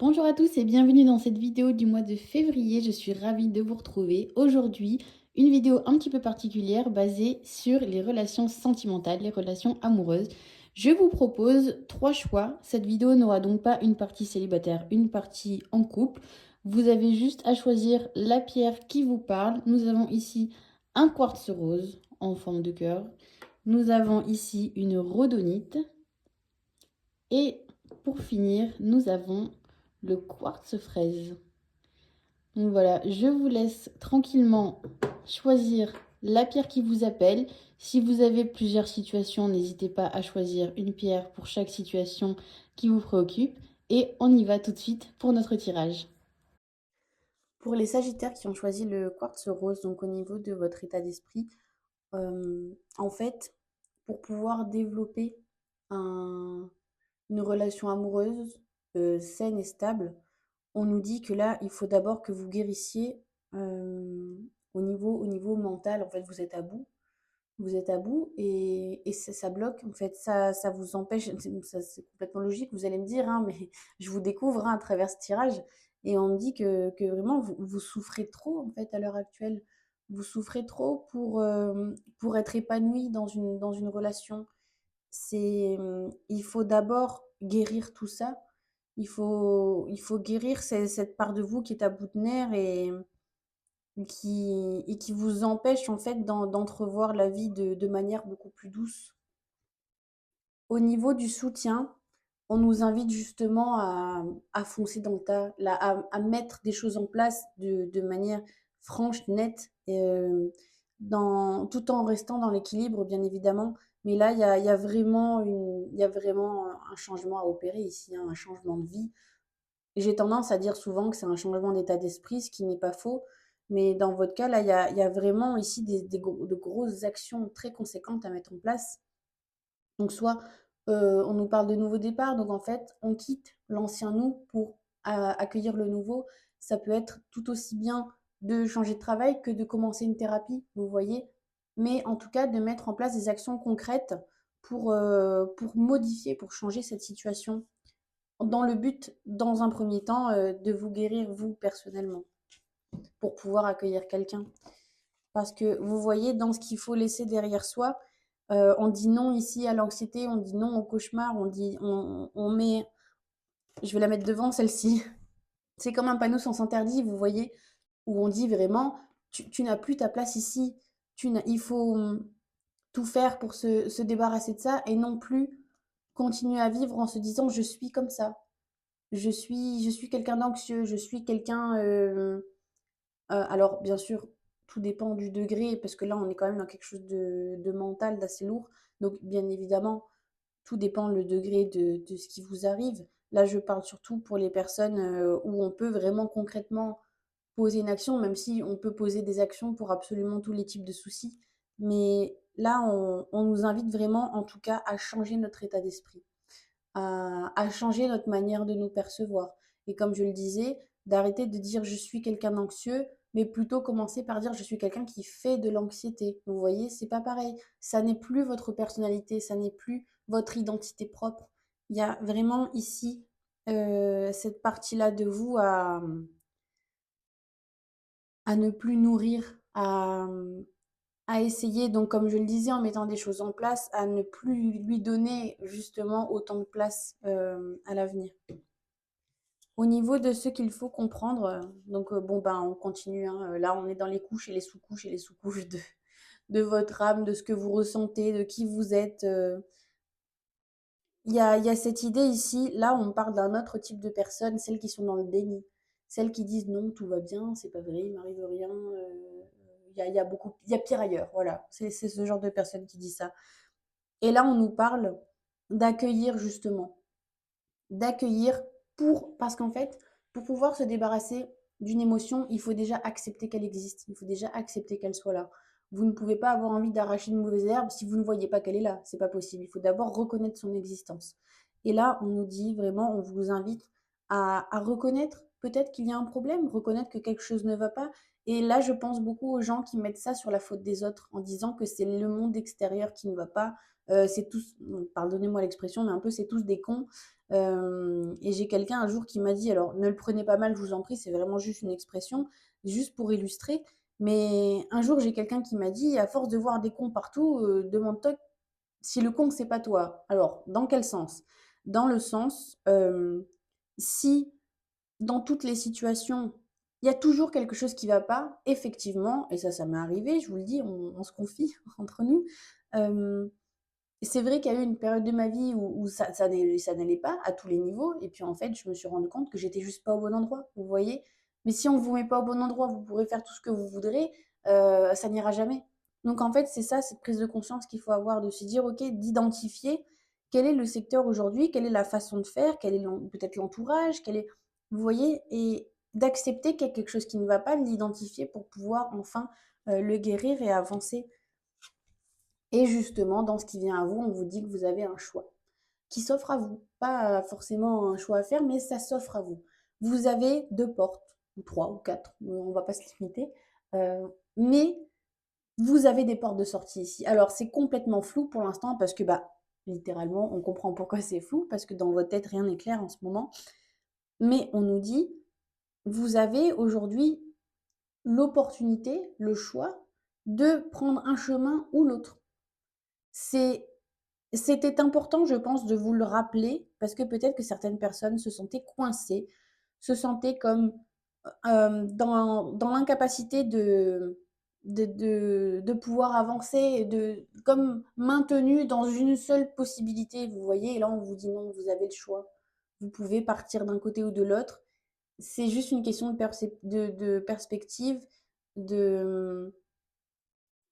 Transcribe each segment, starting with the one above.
Bonjour à tous et bienvenue dans cette vidéo du mois de février. Je suis ravie de vous retrouver aujourd'hui. Une vidéo un petit peu particulière basée sur les relations sentimentales, les relations amoureuses. Je vous propose trois choix. Cette vidéo n'aura donc pas une partie célibataire, une partie en couple. Vous avez juste à choisir la pierre qui vous parle. Nous avons ici un quartz rose en forme de cœur. Nous avons ici une rhodonite. Et pour finir, nous avons le quartz fraise. Donc voilà, je vous laisse tranquillement choisir la pierre qui vous appelle. Si vous avez plusieurs situations, n'hésitez pas à choisir une pierre pour chaque situation qui vous préoccupe. Et on y va tout de suite pour notre tirage. Pour les Sagittaires qui ont choisi le quartz rose, donc au niveau de votre état d'esprit, en fait, pour pouvoir développer un, une relation amoureuse saine et stable, on nous dit que là, il faut d'abord que vous guérissiez au niveau mental. En fait, vous êtes à bout. Vous êtes à bout et ça bloque. En fait, ça vous empêche. C'est complètement logique, vous allez me dire, hein, mais je vous découvre hein, à travers ce tirage. Et on me dit que vraiment, vous souffrez trop, en fait, à l'heure actuelle. Vous souffrez trop pour être épanoui dans une relation. Il faut d'abord guérir tout ça. Il faut guérir cette part de vous qui est à bout de nerfs et qui vous empêche en fait d'entrevoir la vie de manière beaucoup plus douce. Au niveau du soutien, on nous invite justement à foncer dans le tas, là, à mettre des choses en place de manière franche, nette, tout en restant dans l'équilibre, bien évidemment. Mais là, il y a vraiment un changement à opérer ici, hein, un changement de vie. Et j'ai tendance à dire souvent que c'est un changement d'état d'esprit, ce qui n'est pas faux. Mais dans votre cas, là, il y a vraiment ici de grosses actions très conséquentes à mettre en place. Donc soit, on nous parle de nouveau départ, donc en fait, on quitte l'ancien nous pour accueillir le nouveau. Ça peut être tout aussi bien de changer de travail que de commencer une thérapie, vous voyez? Mais en tout cas, de mettre en place des actions concrètes pour modifier, pour changer cette situation, dans le but, dans un premier temps, de vous guérir vous personnellement, pour pouvoir accueillir quelqu'un. Parce que vous voyez, dans ce qu'il faut laisser derrière soi, on dit non ici à l'anxiété, on dit non au cauchemar, on met, je vais la mettre devant celle-ci. C'est comme un panneau sans interdit, vous voyez, où on dit vraiment, tu n'as plus ta place ici. Il faut tout faire pour se débarrasser de ça et non plus continuer à vivre en se disant je suis comme ça. Je suis quelqu'un d'anxieux, je suis quelqu'un. Alors, bien sûr, tout dépend du degré, parce que là, on est quand même dans quelque chose de mental, d'assez lourd. Donc, bien évidemment, tout dépend le degré de ce qui vous arrive. Là, je parle surtout pour les personnes où on peut vraiment concrètement poser une action, même si on peut poser des actions pour absolument tous les types de soucis. Mais là, on nous invite vraiment, en tout cas, à changer notre état d'esprit, à changer notre manière de nous percevoir. Et comme je le disais, d'arrêter de dire je suis quelqu'un d'anxieux, mais plutôt commencer par dire je suis quelqu'un qui fait de l'anxiété. Vous voyez, c'est pas pareil. Ça n'est plus votre personnalité, ça n'est plus votre identité propre. Il y a vraiment ici cette partie-là de vous à ne plus nourrir, à essayer, donc comme je le disais, en mettant des choses en place, à ne plus lui donner justement autant de place à l'avenir. Au niveau de ce qu'il faut comprendre, donc bon, ben, on continue, hein, là, on est dans les couches et les sous-couches de votre âme, de ce que vous ressentez, de qui vous êtes. Il y a cette idée ici, là, on parle d'un autre type de personnes, celles qui sont dans le déni, celles qui disent non, tout va bien, c'est pas vrai, il m'arrive rien, il y a pire ailleurs, voilà. C'est ce genre de personne qui dit ça. Et là, on nous parle d'accueillir justement, d'accueillir parce qu'en fait, pour pouvoir se débarrasser d'une émotion, il faut déjà accepter qu'elle existe, il faut déjà accepter qu'elle soit là. Vous ne pouvez pas avoir envie d'arracher une mauvaise herbe si vous ne voyez pas qu'elle est là, c'est pas possible. Il faut d'abord reconnaître son existence. Et là, on nous dit vraiment, on vous invite à reconnaître peut-être qu'il y a un problème, reconnaître que quelque chose ne va pas. Et là, je pense beaucoup aux gens qui mettent ça sur la faute des autres en disant que c'est le monde extérieur qui ne va pas, c'est tous, pardonnez-moi l'expression, mais un peu c'est tous des cons. Et j'ai quelqu'un un jour qui m'a dit, alors ne le prenez pas mal, je vous en prie, c'est vraiment juste une expression, juste pour illustrer. Mais un jour, j'ai quelqu'un qui m'a dit, à force de voir des cons partout, demande-toi si le con, c'est pas toi. Alors, dans quel sens? Dans le sens, si dans toutes les situations, il y a toujours quelque chose qui va pas, effectivement, et ça m'est arrivé, je vous le dis, on se confie entre nous. Euh, c'est vrai qu'il y a eu une période de ma vie où ça n'allait pas à tous les niveaux, et puis en fait, je me suis rendu compte que j'étais juste pas au bon endroit, vous voyez? Mais si on vous met pas au bon endroit, vous pourrez faire tout ce que vous voudrez, ça n'ira jamais. Donc en fait, c'est ça, cette prise de conscience qu'il faut avoir, de se dire, ok, d'identifier quel est le secteur aujourd'hui, quelle est la façon de faire, quel est peut-être l'entourage, quel est, vous voyez, et d'accepter qu'il y a quelque chose qui ne va pas, de l'identifier pour pouvoir enfin le guérir et avancer. Et justement, dans ce qui vient à vous, on vous dit que vous avez un choix qui s'offre à vous. Pas forcément un choix à faire, mais ça s'offre à vous. Vous avez 2 portes, ou 3 ou 4, on ne va pas se limiter. Mais vous avez des portes de sortie ici. Alors, c'est complètement flou pour l'instant parce que, bah, littéralement, on comprend pourquoi c'est flou, parce que dans votre tête, rien n'est clair en ce moment. Mais on nous dit, vous avez aujourd'hui l'opportunité, le choix de prendre un chemin ou l'autre. C'est C'était important, je pense, de vous le rappeler parce que peut-être que certaines personnes se sentaient coincées, se sentaient comme, dans l'incapacité de pouvoir avancer et comme maintenues dans une seule possibilité, vous voyez? Et là, on vous dit: «Non, vous avez le choix. Vous pouvez partir d'un côté ou de l'autre». C'est juste une question de perspective, de,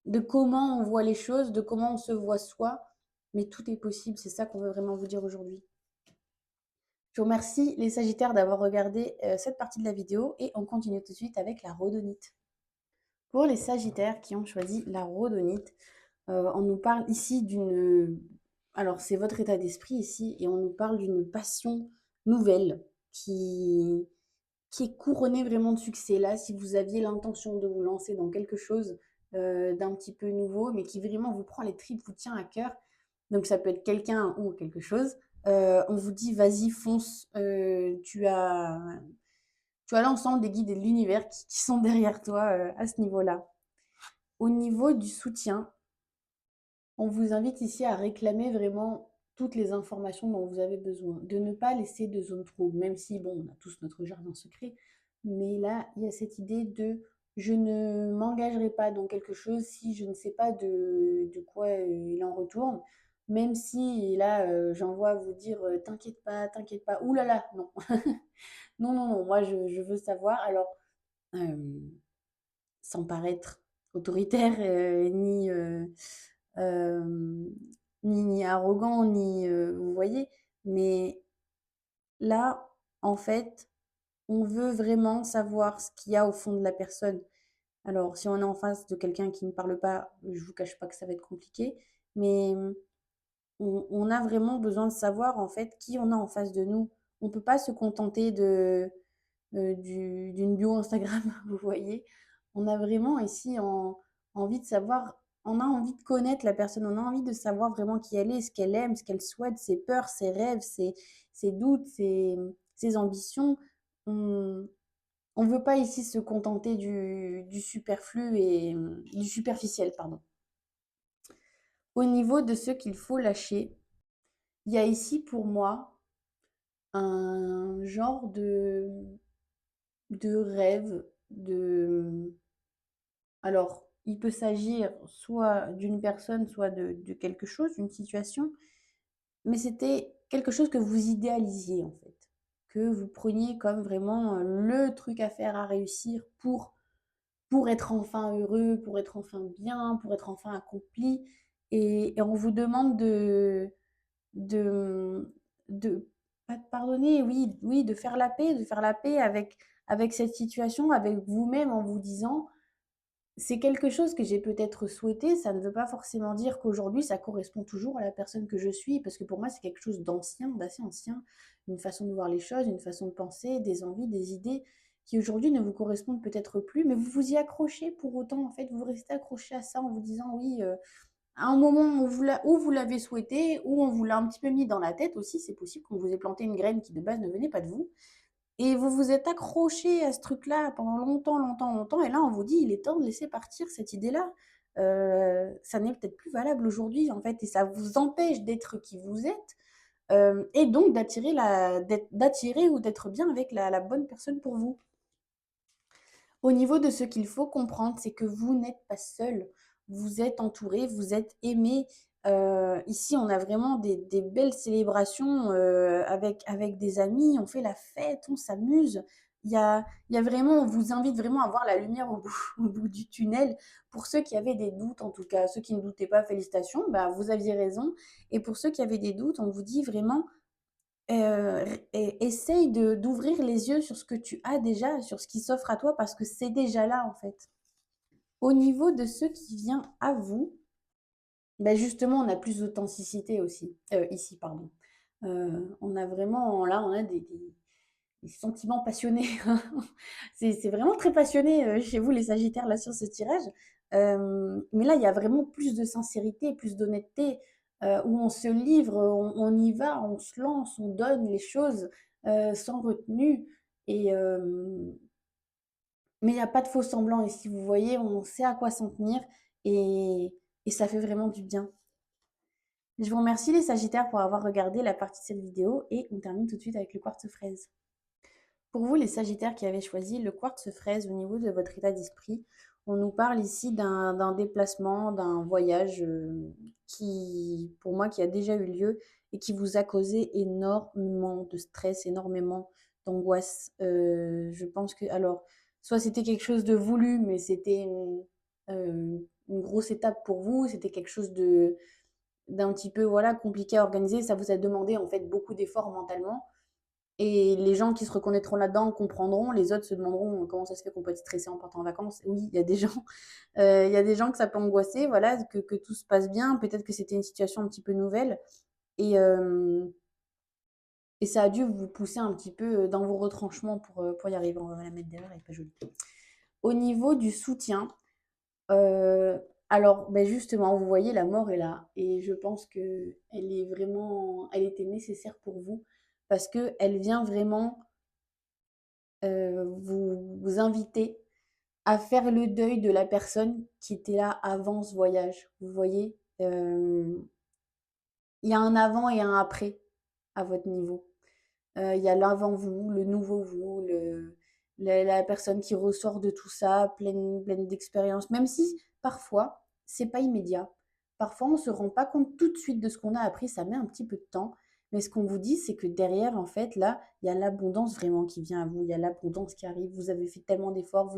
de comment on voit les choses, de comment on se voit soi, mais tout est possible, c'est ça qu'on veut vraiment vous dire aujourd'hui. Je vous remercie les Sagittaires d'avoir regardé cette partie de la vidéo et on continue tout de suite avec la rhodonite. Pour les Sagittaires qui ont choisi la rhodonite, on nous parle ici d'une... Alors c'est votre état d'esprit ici et on nous parle d'une passion nouvelle qui, qui est couronnée vraiment de succès. Là, si vous aviez l'intention de vous lancer dans quelque chose d'un petit peu nouveau, mais qui vraiment vous prend les tripes, vous tient à cœur, donc ça peut être quelqu'un ou quelque chose, on vous dit vas-y, fonce, tu as l'ensemble des guides et de l'univers qui sont derrière toi à ce niveau-là. Au niveau du soutien, on vous invite ici à réclamer vraiment toutes les informations dont vous avez besoin, de ne pas laisser de zone trouble, même si, bon, on a tous notre jardin secret, mais là, il y a cette idée de je ne m'engagerai pas dans quelque chose si je ne sais pas de quoi il en retourne, même si là, j'envoie vous dire t'inquiète pas, oulala, non, non, non, non, moi je veux savoir, alors, euh, sans paraître autoritaire euh, ni arrogant, ni vous voyez, mais là, en fait, on veut vraiment savoir ce qu'il y a au fond de la personne. Alors, si on est en face de quelqu'un qui ne parle pas, je vous cache pas que ça va être compliqué, mais on a vraiment besoin de savoir en fait qui on a en face de nous. On peut pas se contenter d'une bio Instagram, vous voyez. On a vraiment ici envie de savoir, on a envie de connaître la personne, on a envie de savoir vraiment qui elle est, ce qu'elle aime, ce qu'elle souhaite, ses peurs, ses rêves, ses doutes, ses ambitions. On ne veut pas ici se contenter du superflu et du superficiel, pardon. Au niveau de ce qu'il faut lâcher, il y a ici pour moi un genre de rêve, alors, il peut s'agir soit d'une personne, soit de quelque chose, d'une situation, mais c'était quelque chose que vous idéalisiez en fait, que vous preniez comme vraiment le truc à faire, à réussir pour être enfin heureux, pour être enfin bien, pour être enfin accompli. Et on vous demande de, de pas de pardonner, oui, oui, de faire la paix avec cette situation, avec vous-même en vous disant c'est quelque chose que j'ai peut-être souhaité, ça ne veut pas forcément dire qu'aujourd'hui ça correspond toujours à la personne que je suis, parce que pour moi c'est quelque chose d'ancien, d'assez ancien, une façon de voir les choses, une façon de penser, des envies, des idées qui aujourd'hui ne vous correspondent peut-être plus, mais vous vous y accrochez pour autant, en fait, vous restez accroché à ça en vous disant oui, à un moment où vous l'avez souhaité, ou on vous l'a un petit peu mis dans la tête aussi, c'est possible qu'on vous ait planté une graine qui de base ne venait pas de vous et vous vous êtes accroché à ce truc-là pendant longtemps, longtemps, longtemps et là on vous dit: «Il est temps de laisser partir cette idée-là». Ça n'est peut-être plus valable aujourd'hui en fait et ça vous empêche d'être qui vous êtes, et donc d'attirer ou d'être bien avec la bonne personne pour vous. Au niveau de ce qu'il faut comprendre, c'est que vous n'êtes pas seul. Vous êtes entouré, vous êtes aimé. Ici, on a vraiment des belles célébrations avec des amis, on fait la fête, on s'amuse. Il y a vraiment, on vous invite vraiment à voir la lumière au bout du tunnel. Pour ceux qui avaient des doutes, en tout cas, ceux qui ne doutaient pas, félicitations, bah, vous aviez raison. Et pour ceux qui avaient des doutes, on vous dit vraiment, essaye d'ouvrir les yeux sur ce que tu as déjà, sur ce qui s'offre à toi parce que c'est déjà là, en fait. Au niveau de ce qui vient à vous, bah, justement, on a plus d'authenticité aussi, ici, pardon. On a vraiment là, on a des sentiments passionnés. C'est vraiment très passionné, chez vous les sagittaires là sur ce tirage. Mais là, il y a vraiment plus de sincérité, plus d'honnêteté, où on se livre, on y va, on se lance, on donne les choses, sans retenue et mais il y a pas de faux semblants ici, vous voyez? On sait à quoi s'en tenir et et ça fait vraiment du bien. Je vous remercie les sagittaires pour avoir regardé la partie de cette vidéo et on termine tout de suite avec le quartz fraise. Pour vous, les Sagittaires qui avez choisi le quartz fraise au niveau de votre état d'esprit, on nous parle ici d'un déplacement, d'un voyage qui, pour moi, qui a déjà eu lieu et qui vous a causé énormément de stress, énormément d'angoisse. Je pense que, alors, soit c'était quelque chose de voulu, mais c'était une grosse étape pour vous, c'était quelque chose d'un petit peu voilà compliqué à organiser, ça vous a demandé en fait beaucoup d'efforts mentalement. Et les gens qui se reconnaîtront là-dedans comprendront, les autres se demanderont comment ça se fait qu'on peut être stressé en partant en vacances. Oui, il y a des gens, il y a des gens que ça peut angoisser, voilà, que tout se passe bien. Peut-être que c'était une situation un petit peu nouvelle et, et ça a dû vous pousser un petit peu dans vos retranchements pour y arriver. On va la mettre derrière, elle est pas jolie. Au niveau du soutien, euh, alors ben justement, vous voyez, la mort est là et je pense que elle est vraiment, elle était nécessaire pour vous parce que elle vient vraiment vous inviter à faire le deuil de la personne qui était là avant ce voyage. Vous voyez, il y a un avant et un après à votre niveau. Il y a l'avant vous, le nouveau vous, la personne qui ressort de tout ça, pleine d'expérience, même si parfois, c'est pas immédiat. Parfois, on se rend pas compte tout de suite de ce qu'on a appris, ça met un petit peu de temps. Mais ce qu'on vous dit, c'est que derrière, en fait, là, il y a l'abondance vraiment qui vient à vous, il y a l'abondance qui arrive. Vous avez fait tellement d'efforts,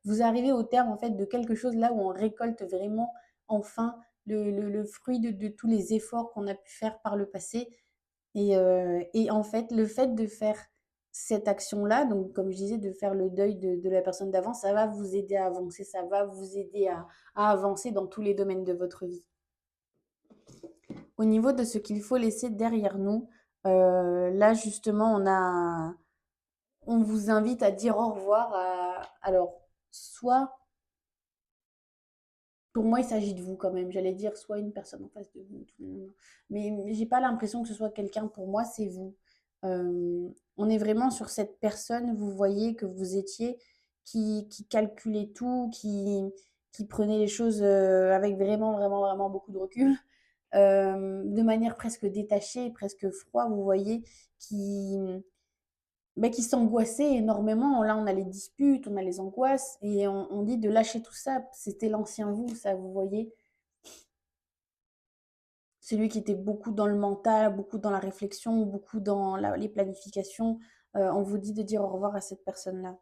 vous arrivez au terme, en fait, de quelque chose là où on récolte vraiment, enfin, le fruit de tous les efforts qu'on a pu faire par le passé. Et en fait, le fait de faire cette action-là, donc comme je disais, de faire le deuil de la personne d'avant, ça va vous aider à avancer, ça va vous aider à avancer dans tous les domaines de votre vie. Au niveau de ce qu'il faut laisser derrière nous, là justement, on vous invite à dire au revoir à, alors, soit, pour moi, il s'agit de vous quand même, j'allais dire soit une personne en face de vous, mais j'ai pas l'impression que ce soit quelqu'un pour moi, c'est vous. On est vraiment sur cette personne, vous voyez, que vous étiez, qui calculait tout, qui prenait les choses avec vraiment, vraiment, vraiment beaucoup de recul, de manière presque détachée, presque froide, vous voyez, qui, bah, qui s'angoissait énormément. Là, on a les disputes, on a les angoisses, et on dit de lâcher tout ça. C'était l'ancien vous, ça, vous voyez. Celui qui était beaucoup dans le mental, beaucoup dans la réflexion, beaucoup dans les planifications. On vous dit de dire au revoir à cette personne-là.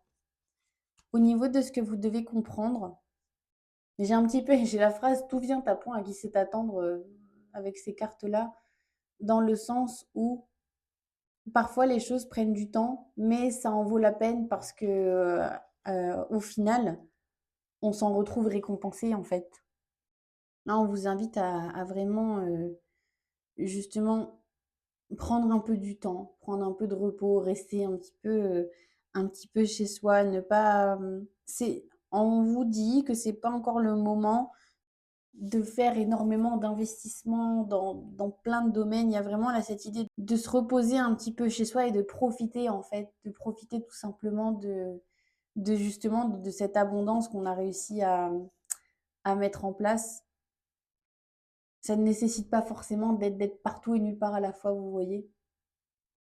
Au niveau de ce que vous devez comprendre, j'ai un petit peu, j'ai la phrase tout vient à point à qui sait attendre avec ces cartes-là, dans le sens où parfois les choses prennent du temps, mais ça en vaut la peine parce que au final, on s'en retrouve récompensé en fait. Là, on vous invite à vraiment justement prendre un peu du temps, prendre un peu de repos, rester un petit peu chez soi, ne pas, c'est on vous dit que c'est pas encore le moment de faire énormément d'investissements dans plein de domaines. Il y a vraiment là cette idée de se reposer un petit peu chez soi et de profiter en fait, de profiter tout simplement de justement de cette abondance qu'on a réussi à mettre en place. Ça ne nécessite pas forcément d'être partout et nulle part à la fois, vous voyez?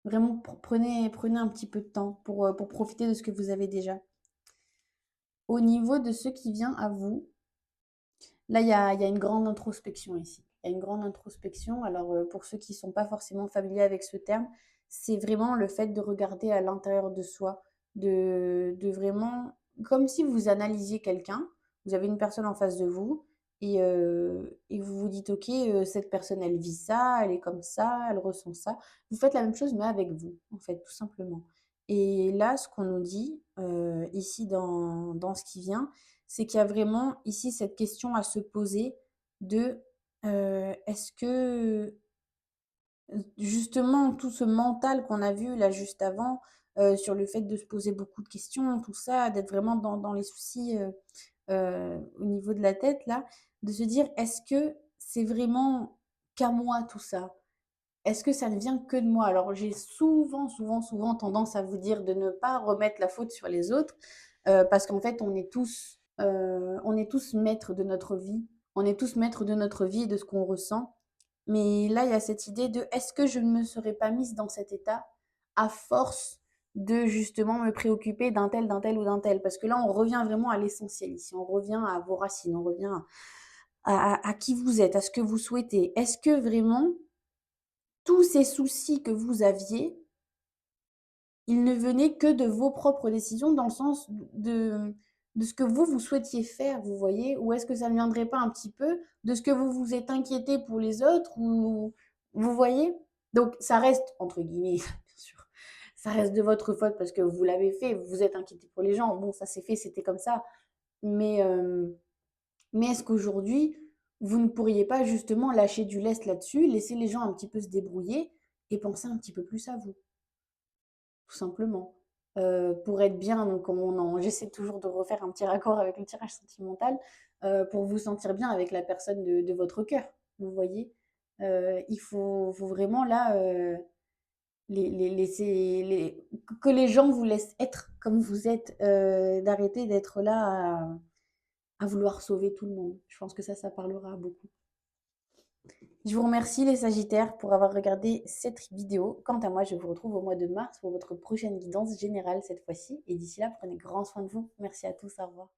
Vraiment prenez un petit peu de temps pour profiter de ce que vous avez déjà. Au niveau de ce qui vient à vous, là, il y a une grande introspection ici. Il y a une grande introspection. Alors, pour ceux qui ne sont pas forcément familiers avec ce terme, c'est vraiment le fait de regarder à l'intérieur de soi, de vraiment, comme si vous analysiez quelqu'un. Vous avez une personne en face de vous et vous vous dites, OK, cette personne, elle vit ça, elle est comme ça, elle ressent ça. Vous faites la même chose, mais avec vous, en fait, tout simplement. Et là, ce qu'on nous dit ici dans ce qui vient, c'est qu'il y a vraiment ici cette question à se poser de, est-ce que, justement tout ce mental qu'on a vu là juste avant, sur le fait de se poser beaucoup de questions, tout ça, d'être vraiment dans les soucis, au niveau de la tête là, de se dire: «Est-ce que c'est vraiment qu'à moi tout ça? Est-ce que ça ne vient que de moi?» Alors j'ai souvent tendance à vous dire de ne pas remettre la faute sur les autres, parce qu'en fait on est tous maîtres de notre vie. On est tous maîtres de notre vie et de ce qu'on ressent. Mais là, il y a cette idée de: «Est-ce que je ne me serais pas mise dans cet état à force de justement me préoccuper d'un tel ou d'un tel?» Parce que là, on revient vraiment à l'essentiel ici. On revient à vos racines, on revient à qui vous êtes, à ce que vous souhaitez. Est-ce que vraiment tous ces soucis que vous aviez, ils ne venaient que de vos propres décisions dans le sens de ce que vous souhaitiez faire, vous voyez? Ou est-ce que ça ne viendrait pas un petit peu de ce que vous vous êtes inquiété pour les autres ou vous voyez? Donc ça reste entre guillemets, bien sûr, ça reste de votre faute parce que vous l'avez fait, vous vous êtes inquiété pour les gens. Bon, ça c'est fait, c'était comme ça. Mais, mais est-ce qu'aujourd'hui, vous ne pourriez pas justement lâcher du lest là-dessus, laisser les gens un petit peu se débrouiller et penser un petit peu plus à vous? Tout simplement. Pour être bien, donc comme j'essaie toujours de refaire un petit raccord avec le tirage sentimental, pour vous sentir bien avec la personne de votre cœur, vous voyez? Il faut vraiment là, les laisser que les gens vous laissent être comme vous êtes, d'arrêter d'être là à vouloir sauver tout le monde. Je pense que ça parlera à beaucoup. Je vous remercie les Sagittaires pour avoir regardé cette vidéo. Quant à moi, je vous retrouve au mois de mars pour votre prochaine guidance générale cette fois-ci. Et d'ici là, prenez grand soin de vous. Merci à tous, au revoir.